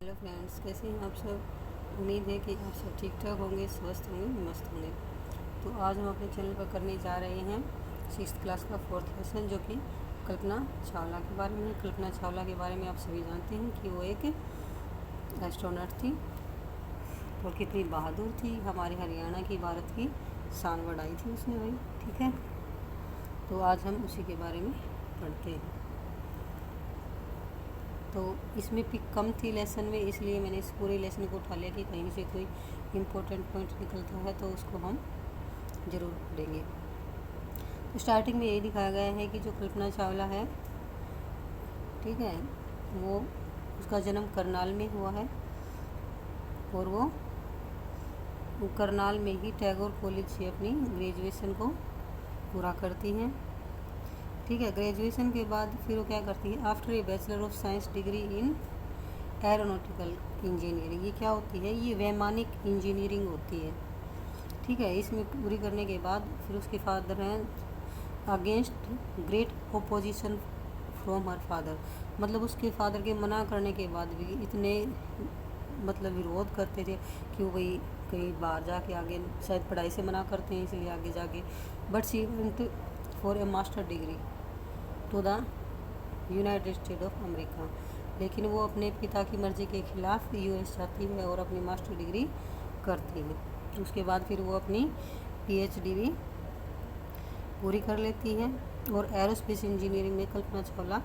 Hello friends, कैसे हैं आप सब। उम्मीद है कि आप सब ठीक ठाक होंगे, स्वस्थ होंगे, मस्त होंगे। तो आज हम अपने चैनल पर करने जा रहे हैं 6th क्लास का 4th लेसन, जो कि कल्पना चावला के बारे में है। कल्पना चावला के बारे में आप सभी जानते हैं कि वो एक एस्ट्रोनॉट थी और कितनी बहादुर थी। हमारे हरियाणा की, भारत की शान बढ़ाई थी उसने भाई। ठीक है, तो आज हम उसी के बारे में पढ़ते हैं। तो इसमें पिक कम थी लेसन में, इसलिए मैंने इस पूरे लेसन को उठा लिया कि कहीं से कोई इम्पोर्टेंट पॉइंट निकलता है तो उसको हम ज़रूर पढ़ेंगे। तो स्टार्टिंग में यही दिखाया गया है कि जो कल्पना चावला है, ठीक है, वो उसका जन्म करनाल में हुआ है और वो करनाल में ही टैगोर कॉलेज से अपनी ग्रेजुएशन को पूरा करती हैं। ठीक है, ग्रेजुएशन के बाद फिर वो क्या करती है, after a bachelor of science degree in aeronautical engineering. ये क्या होती है, ये वैमानिक इंजीनियरिंग होती है। ठीक है, इसमें पूरी करने के बाद फिर उसके फादर हैं against great opposition from her father. मतलब उसके फादर के मना करने के बाद भी इतने मतलब विरोध करते थे कि वो भाई कहीं बाहर जाके आगे, शायद पढ़ाई से मना करते हैं इसलिए आगे जाके, but she went for a master degree to the United State of America. लेकिन वो अपने पिता की मर्ज़ी के खिलाफ यूएस जाती है और अपनी मास्टर डिग्री करती है। उसके बाद फिर वो अपनी पीएचडी भी पूरी कर लेती है और एरोस्पेस इंजीनियरिंग में कल्पना चावला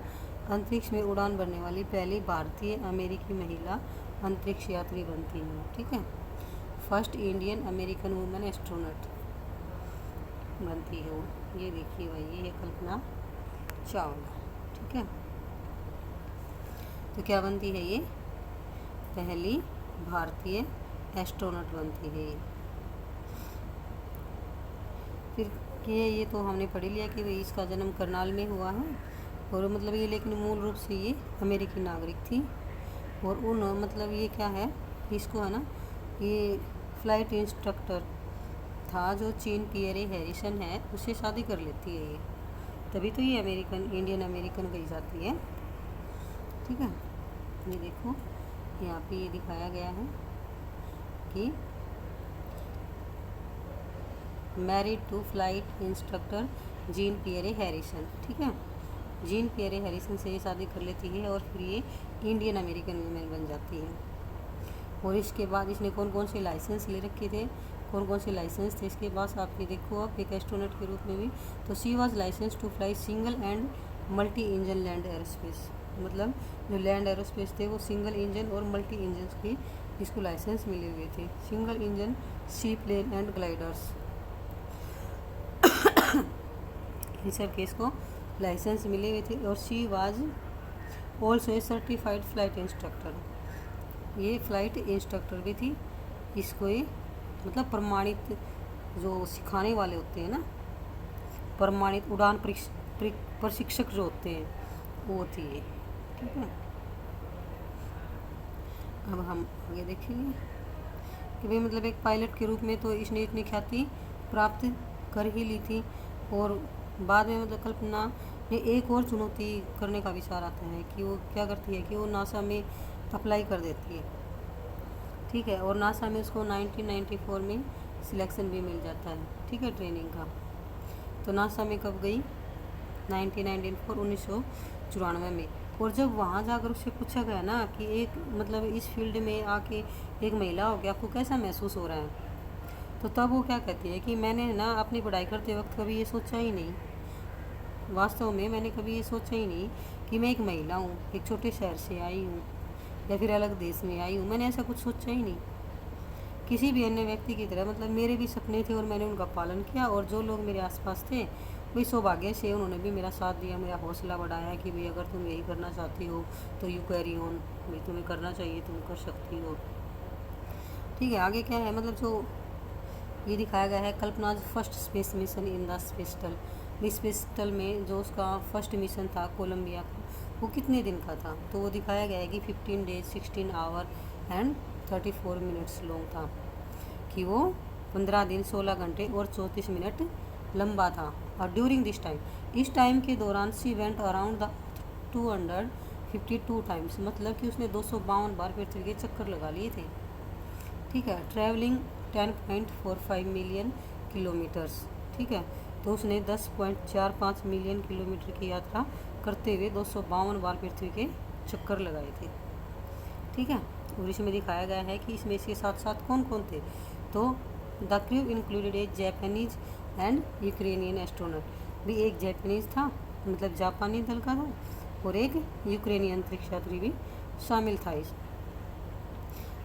अंतरिक्ष में उड़ान भरने वाली पहली भारतीय अमेरिकी महिला अंतरिक्ष यात्री बनती है। ठीक है, first Indian American women astronaut बनती है वो। ये देखिए भाई, ये है कल्पना चावला। ठीक है, तो क्या बनती है ये, पहली भारतीय एस्ट्रोनॉट बनती है ये। फिर ये तो हमने पढ़ लिया कि भाई इसका जन्म करनाल में हुआ है और मतलब ये, लेकिन मूल रूप से ये अमेरिकी नागरिक थी। और उन मतलब ये क्या है, इसको है ना, ये फ्लाइट इंस्ट्रक्टर था जो चीन पियरे हैरिसन है, उससे शादी कर लेती है ये, तभी तो ये अमेरिकन, इंडियन अमेरिकन कही जाती है। ठीक है, ये देखो यहाँ पे ये दिखाया गया है कि married to flight instructor Jean Pierre Harrison. ठीक है, जीन पियरे हैरिसन से ये शादी कर लेती है और फिर ये इंडियन अमेरिकन वुमेन बन जाती है। और इसके बाद इसने कौन कौन से लाइसेंस ले रखे थे, कौन कौन से लाइसेंस थे इसके पास, आप ये देखो आप एक एस्ट्रोनॉट के रूप में भी। तो she was license to fly single and multi engine land aerospace. मतलब जो लैंड एरोस्पेस थे वो सिंगल इंजन और मल्टी इंजन की इसको लाइसेंस मिले हुए थे। Single engine seaplane and gliders, इन सब केस को लाइसेंस मिले हुए थे। और she was also a certified flight instructor, ये फ्लाइट इंस्ट्रक्टर भी थी। इसको ये मतलब प्रमाणित जो सिखाने वाले होते हैं ना, प्रमाणित उड़ान प्रशिक्षक जो होते हैं वो थी ये। ठीक है, अब हम आगे देखेंगे कि भाई मतलब एक पायलट के रूप में तो इसने इतनी ख्याति प्राप्त कर ही ली थी। और बाद में मतलब कल्पना ने एक और चुनौती करने का विचार आता है कि वो क्या करती है कि वो नासा में अप्लाई कर देती है। ठीक है, और नासा में उसको 1994 में सिलेक्शन भी मिल जाता है। ठीक है, ट्रेनिंग का। तो नासा में कब गई, 1994 में। और जब वहाँ जाकर उससे पूछा गया ना कि एक मतलब इस फील्ड में आके एक महिला हो के आपको कैसा महसूस हो रहा है, तो तब वो क्या कहती है कि मैंने ना अपनी पढ़ाई करते वक्त कभी ये सोचा ही नहीं, वास्तव में मैंने कभी ये सोचा ही नहीं कि मैं एक महिला हूँ, एक छोटे शहर से आई हूँ या फिर अलग देश में आई हूँ। मैंने ऐसा कुछ सोचा ही नहीं किसी भी अन्य व्यक्ति की तरह। मतलब मेरे भी सपने थे और मैंने उनका पालन किया, और जो लोग मेरे आसपास थे वही सौभाग्य से उन्होंने भी मेरा साथ दिया, मेरा हौसला बढ़ाया कि भाई अगर तुम यही करना चाहती हो तो यू कैरी ऑन, भाई तुम्हें करना चाहिए, तुम कर सकती हो। ठीक है, आगे क्या है, मतलब जो ये दिखाया गया है Kalpana first space mission in the space shuttle. Space shuttle में जो उसका फर्स्ट मिशन था कोलंबिया का, वो कितने दिन का था, तो वो दिखाया गया है कि 15 days 16 our and 34 minutes long था, कि वो 15 दिन 16 घंटे और 34 मिनट लंबा था। और ड्यूरिंग दिस टाइम, इस टाइम के दौरान she went around the 200 52 times, मतलब कि उसने 252 बार पृथ्वी के चक्कर लगा लिए थे। ठीक है, ट्रैवलिंग 10.45 मिलियन किलोमीटर्स। ठीक है, तो उसने 10.45 मिलियन किलोमीटर की यात्रा करते हुए 252 बार पृथ्वी के चक्कर लगाए थे। ठीक है, और इसमें दिखाया गया है कि इसमें इसके साथ साथ कौन कौन थे। तो the crew included A Japanese and Ukrainian astronaut, भी एक जापानीज था मतलब जापानी दल का था, और एक यूक्रेनियन अंतरिक्ष यात्री भी शामिल था इस।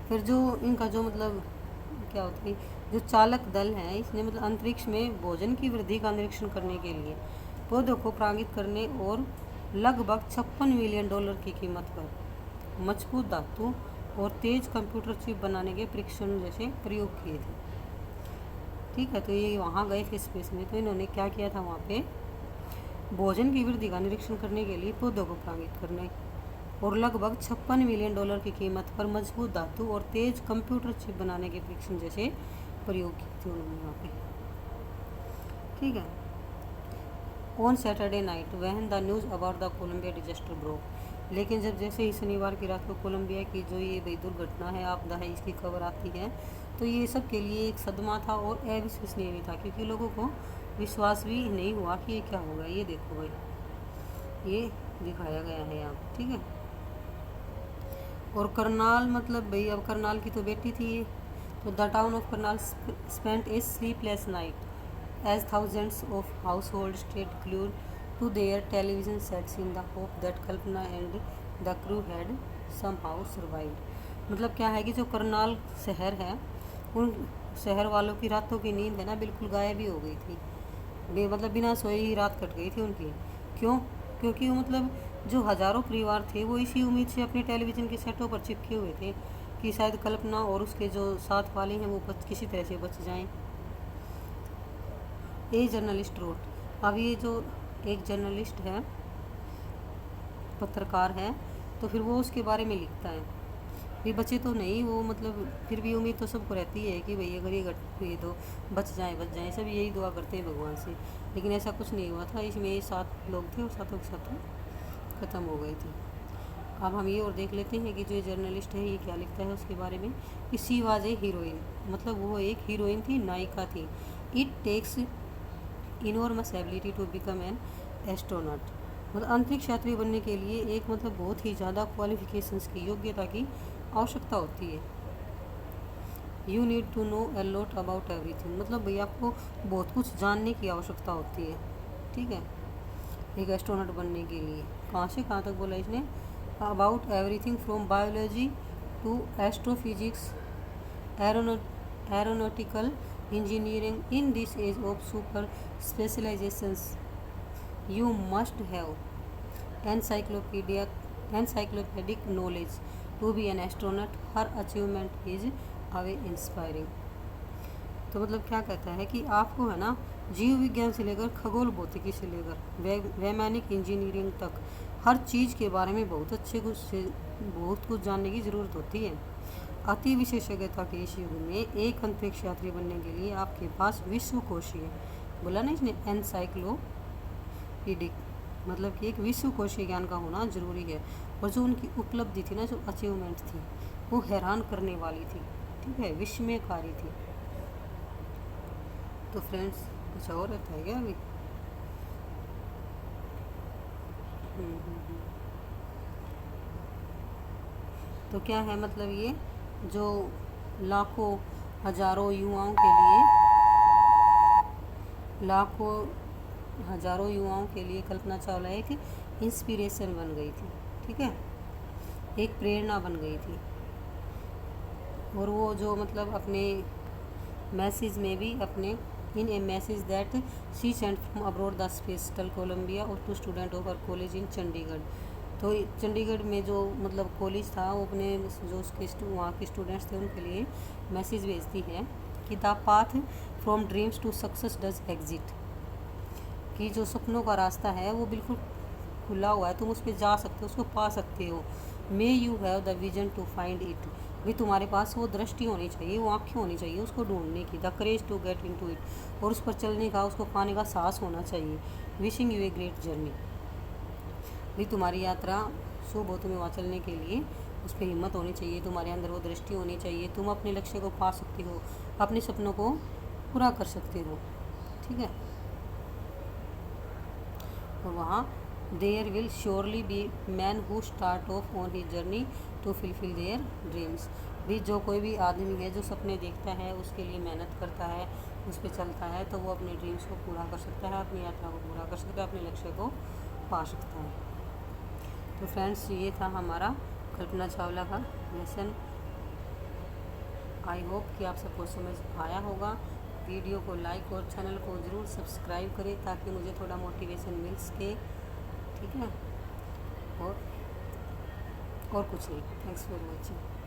फिर जो इनका जो मतलब क्या होता है, जो चालक दल है इसने मतलब अंतरिक्ष में भोजन की वृद्धि का निरीक्षण करने के लिए पौधों को परागित करने और लगभग 56 मिलियन डॉलर की कीमत पर मजबूत धातु और तेज कंप्यूटर चिप बनाने के परीक्षण जैसे प्रयोग किए थे। ठीक है, तो ये वहाँ गए थे स्पेस में, तो इन्होंने क्या किया था, वहाँ पे भोजन की वृद्धि का निरीक्षण करने के लिए पौधों को परागित करने और लगभग 56 मिलियन डॉलर की कीमत पर मजबूत धातु और तेज कंप्यूटर चिप बनाने के परीक्षण जैसे प्रयोग किए थे उन्होंने यहाँ पे। ठीक है, on Saturday night when the news about the Columbia disaster broke, लेकिन जब जैसे ही शनिवार की रात को कोलंबिया की जो ये भाई दुर्घटना है, आपदा है, इसकी खबर आती है, तो ये सब के लिए एक सदमा था और अविश्वसनीय भी था, क्योंकि लोगों को विश्वास भी नहीं हुआ कि ये क्या होगा। ये देखो भाई, ये दिखाया गया है यहाँ, ठीक है। और करनाल मतलब भाई, अब करनाल की तो बेटी थी ये, तो the town of Karnal spent A sleepless night as thousands of households stayed glued to their television sets in the hope that Kalpana and the crew had somehow survived। मतलब क्या है कि जो करनाल शहर है, उन शहर वालों की रातों की नींद है ना बिल्कुल गायब ही हो गई थी, मतलब बिना सोए ही रात कट गई थी उनकी। क्यों? क्योंकि वो मतलब जो हज़ारों परिवार थे वो इसी उम्मीद से अपने टेलीविज़न के सेटों पर चिपके हुए थे कि शायद कल्पना और उसके जो साथ वाले हैं वो किसी तरह से बच जाएं। ए जर्नलिस्ट रोट, अब ये जो एक जर्नलिस्ट है, पत्रकार है, तो फिर वो उसके बारे में लिखता है। ये बचे तो नहीं वो, मतलब फिर भी उम्मीद तो सबको रहती है कि भाई अगर ये तो बच जाएं, सब यही दुआ करते हैं भगवान से, लेकिन ऐसा कुछ नहीं हुआ था। इसमें ये 7 लोग थे और 7 के साथ ख़त्म हो गए थे। अब हम ये और देख लेते हैं कि जो ये जर्नलिस्ट है ये क्या लिखता है उसके बारे में कि सी वाज ए हीरोइन, मतलब वो एक हीरोइन थी, नायिका थी। It takes enormous ability to become an astronaut, मतलब अंतरिक्ष यात्री बनने के लिए एक मतलब बहुत ही ज़्यादा क्वालिफिकेशंस की, योग्यता की आवश्यकता होती है। You need to know a lot about everything, मतलब भैया आपको बहुत कुछ जानने की आवश्यकता होती है। ठीक है, एक एस्ट्रोनॉट बनने के लिए कहाँ से कहाँ तक बोला इसने, about everything from biology to astrophysics, aeronautical engineering। in this age of super specializations you must have encyclopedic knowledge to be an astronaut। her achievement is away inspiring. तो मतलब क्या कहता है कि आपको है ना जीव विज्ञान से लेकर खगोल भौतिकी से लेकर वैमानिक इंजीनियरिंग तक हर चीज़ के बारे में बहुत कुछ जानने की ज़रूरत होती है। अति विशेषज्ञता के इस युग में एक अंतरिक्ष यात्री बनने के लिए आपके पास विश्वकोशीय, बोला ना इसने एनसाइक्लोपीडिक, मतलब कि एक विश्वकोशीय ज्ञान का होना जरूरी है। और जो उनकी उपलब्धि थी ना, जो अचीवमेंट थी, वो हैरान करने वाली थी। ठीक है, विस्मयकारी थी। तो फ्रेंड्स कुछ और रहता है क्या अभी? तो क्या है मतलब ये जो लाखों हजारों युवाओं के लिए कल्पना चावला एक इंस्पिरेशन बन गई थी। ठीक है, एक प्रेरणा बन गई थी। और वो जो मतलब अपने मैसेज में भी अपने in a message that she sent from abroad the space shuttle Columbia और to student of her college in Chandigarh. तो चंडीगढ़ में जो मतलब कॉलेज था, वो अपने जो उसके वहाँ के स्टूडेंट्स थे उनके लिए मैसेज भेजती है कि the path from dreams to success does exist, कि जो सपनों का रास्ता है वो बिल्कुल खुला हुआ है, तुम उस पर जा सकते हो, उसको पा सकते हो। May you have the vision to find it, भी तुम्हारे पास वो दृष्टि होनी चाहिए, वो आँखें होनी चाहिए उसको ढूंढने की। The courage to get into it, और उस पर चलने का, उसको पाने का साहस होना चाहिए। Wishing U a great journey, भी तुम्हारी यात्रा शुभ हो, तुम्हें वहाँ चलने के लिए उस पर हिम्मत होनी चाहिए, तुम्हारे अंदर वो दृष्टि होनी चाहिए, तुम अपने लक्ष्य को पा सकती हो, अपने सपनों को पूरा कर सकते हो। ठीक है। और वहाँ there will surely be man who start off on his journey to fulfil their dreams. भी जो कोई भी आदमी है जो सपने देखता है, उसके लिए मेहनत करता है, उस पर चलता है, तो वो अपने ड्रीम्स को पूरा कर सकता है, अपनी यात्रा को पूरा कर सकता है, अपने लक्ष्य को पा सकता है। तो फ्रेंड्स, ये था हमारा कल्पना चावला का लेसन। आई होप कि आप सबको समझ आया होगा। वीडियो को लाइक और चैनल को ज़रूर सब्सक्राइब करें ताकि मुझे थोड़ा मोटिवेशन मिल सके। ठीक है। और कुछ नहीं। Thanks for watching.